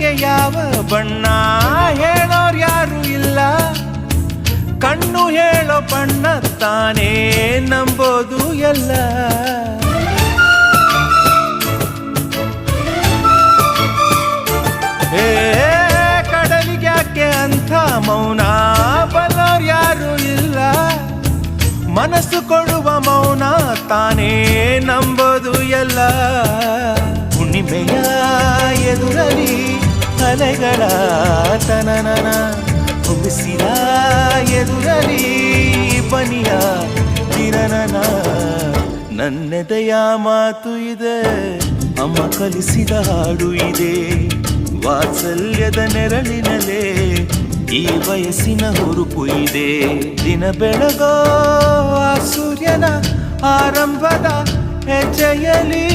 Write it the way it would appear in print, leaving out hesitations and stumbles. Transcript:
ಪ್ರೀತಿಗೆ ಯಾವ ಬಣ್ಣ ಹೇಳೋರ್ ಯಾರು ಇಲ್ಲ, ಕಣ್ಣು ಹೇಳೋ ಬಣ್ಣ ತಾನೇ ನಂಬೋದು ಎಲ್ಲ. ಹೇ ಕಡಲಿಗ್ಯಾಕೆ ಅಂಥ ಮೌನ ಬಲ್ಲೋರ್ ಯಾರು ಇಲ್ಲ, ಮನಸ್ಸು ಕೊಡುವ ಮೌನ ತಾನೇ ನಂಬೋದು ಎಲ್ಲ. ಹುಣ್ಣಿಮೆಯ ಎದುರಲಿ ಅಲೆಗಳ ತನನನ, ಹುಗಿಸಿದ ಎದುರಲಿ ಬನಿಯ ಕಿರಣನ. ನನ್ನೆದೆಯ ಮಾತು ಇದೆ, ಅಮ್ಮ ಕಲಿಸಿದ ಹಾಡು ಇದೆ, ವಾತ್ಸಲ್ಯದ ನೆರಳಿನಲೇ ಈ ವಯಸ್ಸಿನ ಹುರುಪು ಇದೆ. ದಿನ ಬೆಳಗೋ ಆ ಸೂರ್ಯನ ಆರಂಭದ ಹೆಜ್ಜೆಯಲಿ